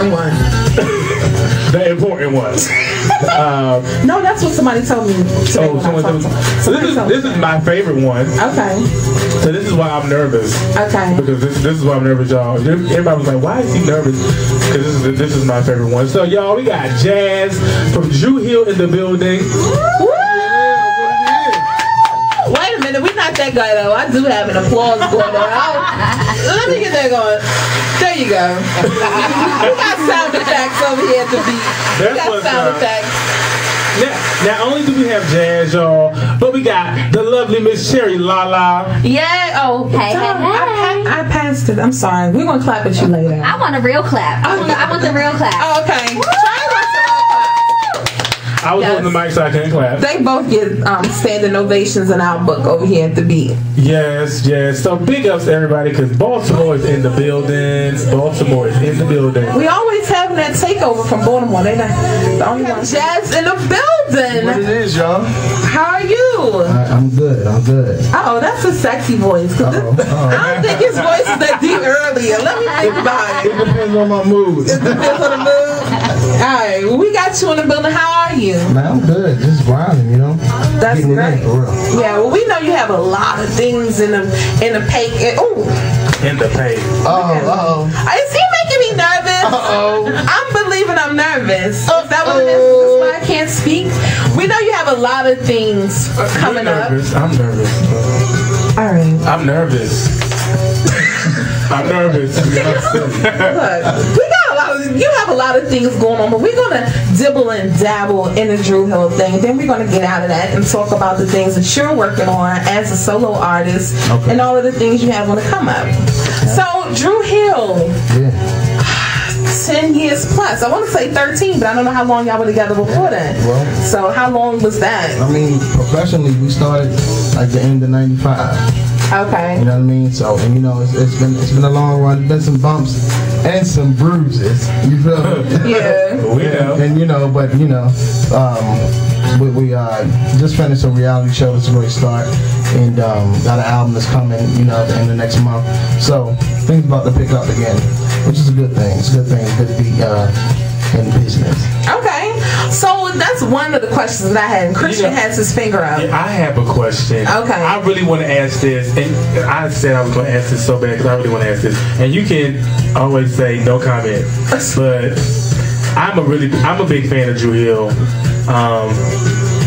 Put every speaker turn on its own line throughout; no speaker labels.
important one.
The important one.
No, that's what somebody told me.
So this is my favorite one.
Okay.
So this is why I'm nervous.
Okay.
Because this is why I'm nervous, y'all. Everybody was like, why is he nervous? Because this is my favorite one. So y'all, we got Jazz from Dru Hill in the building.
Wait a minute, we're not that guy though. I do have an applause going on. Let me get that going. There you go. We got sound effects over here at the beat. We got sound effects.
Not only do we have Jazz, y'all, but we got the lovely Miss Cherry Lala.
Yeah. Oh, hey. I passed it. I'm sorry. We're gonna clap at you later.
I want a real clap. I want the real clap.
Oh, okay.
I was holding the mic so I couldn't clap.
They both get standing ovations in our book over here at the beat.
Yes. So big ups to everybody because Baltimore is in the building. Baltimore is in the building.
We always having that takeover from Baltimore. They not the only one. Jazz in the building.
What it is, y'all?
How are you?
I'm good.
Oh, that's a sexy voice. I don't think his voice is that deep earlier. Let me think about it.
It depends on my mood.
It depends on the mood. Alright, well, we got you in the building. How are you?
Man, I'm good. Just grinding, you know.
That's
Getting
great.
it in, for real.
Yeah, well, we know you have a lot of things in the Paige.
In the Paige.
Is he making me nervous? I'm believing I'm nervous. Is that what it is? That's why I can't speak. We know you have a lot of things coming up.
I'm nervous.
All right.
I'm nervous.
Look, we got a lot of. You have a lot of things going on, but we're gonna dibble and dabble in the Dru Hill thing. Then we're gonna get out of that and talk about the things that you're working on as a solo artist and all of the things you have on the come up. So Dru Hill.
Yeah.
10 years plus. I want to say 13, but I don't know how long y'all were together before that.
Well,
so how long was that?
I mean, professionally, we started like the end of '95.
Okay.
You know what I mean? So, and you know, it's been a long run. There's been some bumps and some bruises. You feel me?
Yeah.
We know.
And you know, but you know, we just finished a reality show. It's a great start, and got an album that's coming. You know, at the end of next month. So things about to pick up again, which is a good thing. It's a good thing. It's good to be in business.
Okay. So that's one of the questions that I had. And Christian has his finger up.
Yeah, I have a question.
Okay.
I really want to ask this, and I said I was going to ask this so bad because I really want to ask this. And you can always say no comment, but I'm a big fan of Dru Hill.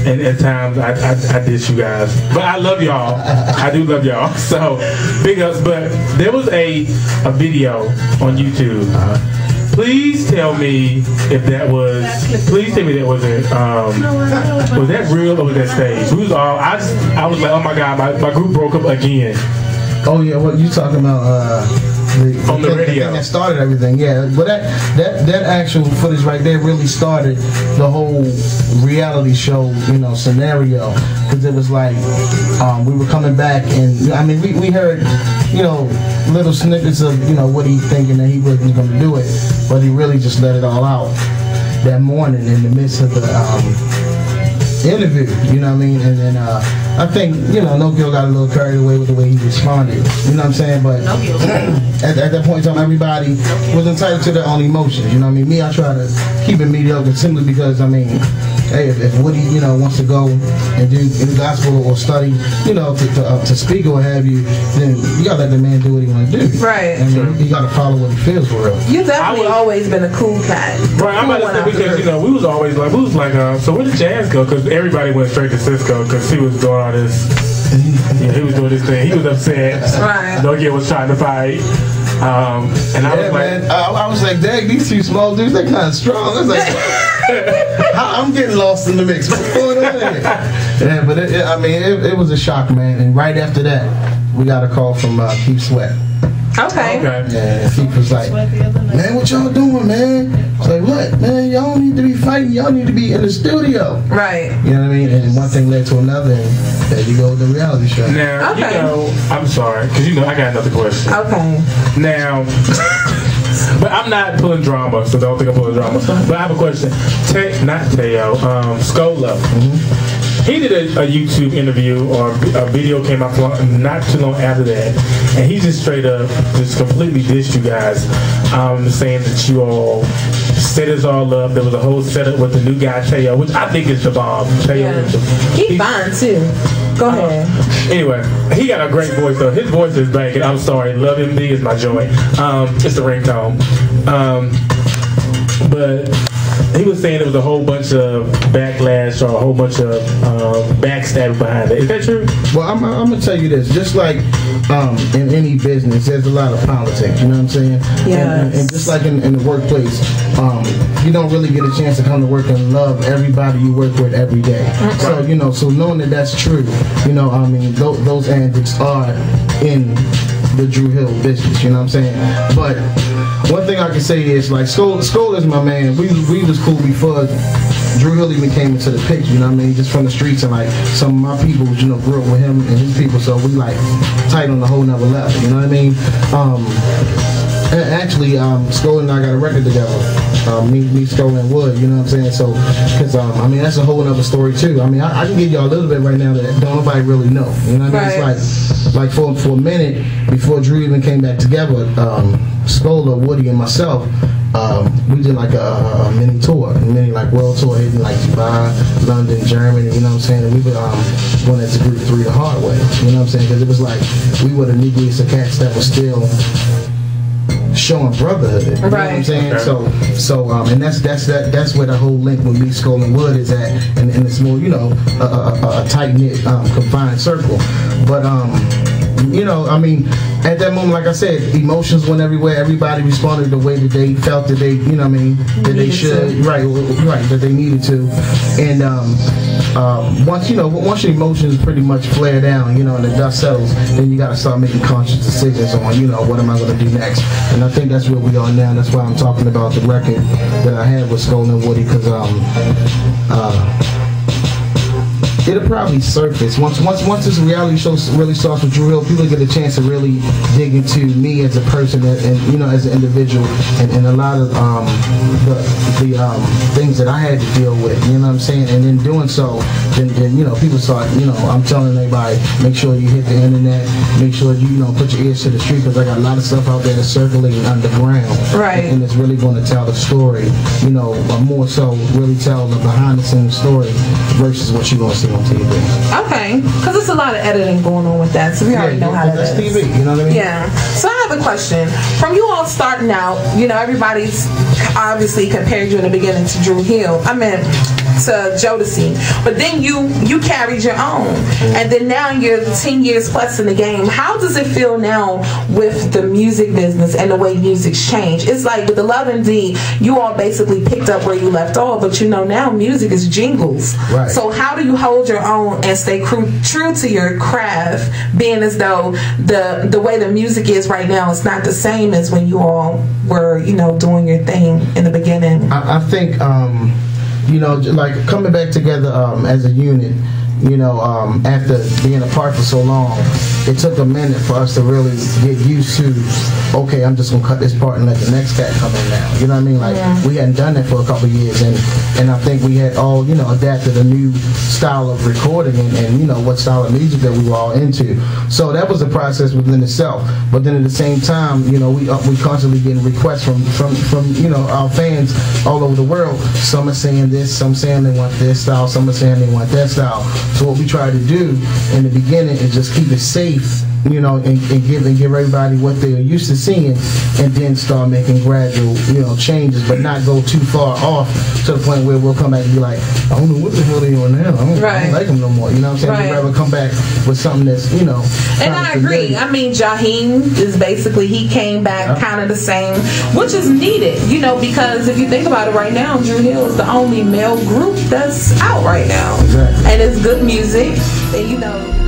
And at times I diss you guys, but I love y'all. I do love y'all. So big ups. But there was a video on YouTube. Please tell me if that was. Please tell me that wasn't. Was that real or was that stage? We was all. I was like, oh my god, my group broke up again.
Oh yeah, what you talking about?
On the radio.
That started everything, yeah. But that actual footage right there really started the whole reality show, you know, scenario. Because it was like we were coming back, and I mean we heard, you know, little snippets of, you know, what he thinking that he wasn't going to do it, but he really just let it all out that morning in the midst of the interview, you know what I mean? And then I think, you know, No Gil got a little carried away with the way he responded, you know what I'm saying? But at that point in time, everybody was entitled to their own emotions, you know what I mean? Me, I try to keep it mediocre simply because, I mean, hey, if Woody, you know, wants to go and do the gospel or study, you know, to speak or what have you, then you gotta let the man do what he want to do.
Right.
And you gotta follow what he feels for real.
You definitely always been a cool cat.
Right, I'm about to say because, you know, we was like, so where did Jazz go? Because everybody went straight to Cisco because he was doing all this. Yeah, he was doing this thing. He was upset.
Right.
No Gil was trying to fight. And I was like,
man, I was like, dang, these two small dudes, they're kind of strong. I was like, I'm getting lost in the mix. What's going on here? Yeah, but it was a shock, man. And right after that, we got a call from Keith Sweat.
Okay.
Yeah, Keith was like, man, what y'all doing, man? I was like, what? Man, y'all don't need to be fighting. Y'all need to be in the studio.
Right.
You know what I mean? And one thing led to another, and there you go with the reality show.
now, you know, I'm sorry, because, you know, I got another question.
Okay.
Now, but I'm not pulling drama, so don't think I'm pulling drama. But I have a question. Not Teo, Scola. He did a YouTube interview, or a video came out not too long after that, and he just straight up just completely dissed you guys, saying that you all set us all up. There was a whole setup with the new guy Teo, which I think is the bomb.
He's fine too. Go ahead.
Anyway, he got a great voice though. His voice is back, and I'm sorry, Love MD is my joy. It's the ringtone. But he was saying there was a whole bunch of backlash or a whole bunch of backstabbing behind it. Is that true?
Well, I'm gonna tell you this. Just like in any business, there's a lot of politics. You know what I'm saying?
Yeah.
And just like in the workplace, you don't really get a chance to come to work and love everybody you work with every day. So so knowing that that's true, I mean, those antics are in the Dru Hill business. You know what I'm saying? But one thing I can say is, like, Skol is my man. We was cool before Dru Hill even came into the picture, you know what I mean? Just from the streets, and like some of my people, grew up with him and his people, so we like tight on a whole nother level, you know what I mean? Actually, Skol and I got a record together. Me, Skol and Wood, you know what I'm saying? So, because, I mean, that's a whole other story too. I mean, I can give y'all a little bit right now that don't nobody really know, you know what I mean? It's like for a minute, before Dru even came back together, Skol, Woody, and myself, we did like a mini tour, like world tour, hitting like Dubai, London, Germany, you know what I'm saying? And we were going into Group 3 the hard way, you know what I'm saying? Because it was like, we were the nucleus of cats that was still showing brotherhood, you know what I'm saying? Okay. So and that's where the whole link with me, Skol and Wood is at, and it's more, a tight-knit, confined circle. But I mean, at that moment, like I said, emotions went everywhere. Everybody responded the way that they felt that they, that they should, right, that they needed to. And once your emotions pretty much flare down, and the dust settles, then you got to start making conscious decisions on, what am I going to do next? And I think that's where we are now. That's why I'm talking about the record that I had with Skol and Woody, because it'll probably surface once this reality show really starts with Dru Hill. People get a chance to really dig into me as a person and as an individual, and a lot of the things that I had to deal with. You know what I'm saying? And in doing so, then people start. I'm telling everybody, make sure you hit the internet. Make sure you put your ears to the street, because I got a lot of stuff out there that's circulating underground.
Right.
And it's really going to tell the story. More so really tell the behind the scenes story versus what you're going to see on TV.
Okay, because there's a lot of editing going on with that, so we already know how that is.
That's TV, you know what I mean?
Yeah. So I have a question. From you all starting out, everybody's obviously compared you in the beginning to Dru Hill. I mean, to Jodeci. But then you carried your own. And then now you're 10 years plus in the game. How does it feel now with the music business and the way music's changed? It's like with the Love MD, you all basically picked up where you left off, but now music is jingles.
Right.
So how do you hold your own and stay true to your craft, being as though the way the music is right now is not the same as when you all were, doing your thing in the beginning?
I think like coming back together as a unit, after being apart for so long, it took a minute for us to really get used to, okay, I'm just going to cut this part and let the next cat come in now. You know what I mean? Like, we hadn't done that for a couple of years, and I think we had all, adapted a new style of recording and what style of music that we were all into. So that was a process within itself. But then at the same time, we constantly getting requests from our fans all over the world. Some are saying this, some saying they want this style, some are saying they want that style. So what we try to do in the beginning is just keep it safe, and give everybody what they're used to seeing, and then start making gradual, changes, but not go too far off to the point where we'll come back and be like, I don't know what the hell they on now. I don't like them no more. You know what I'm saying?
Right.
We'd rather come back with something that's,
And I agree. I mean, Jaheim is basically, he came back kind of the same, which is needed, because if you think about it right now, Dru Hill is the only male group that's out right now.
Exactly.
And it's good music, and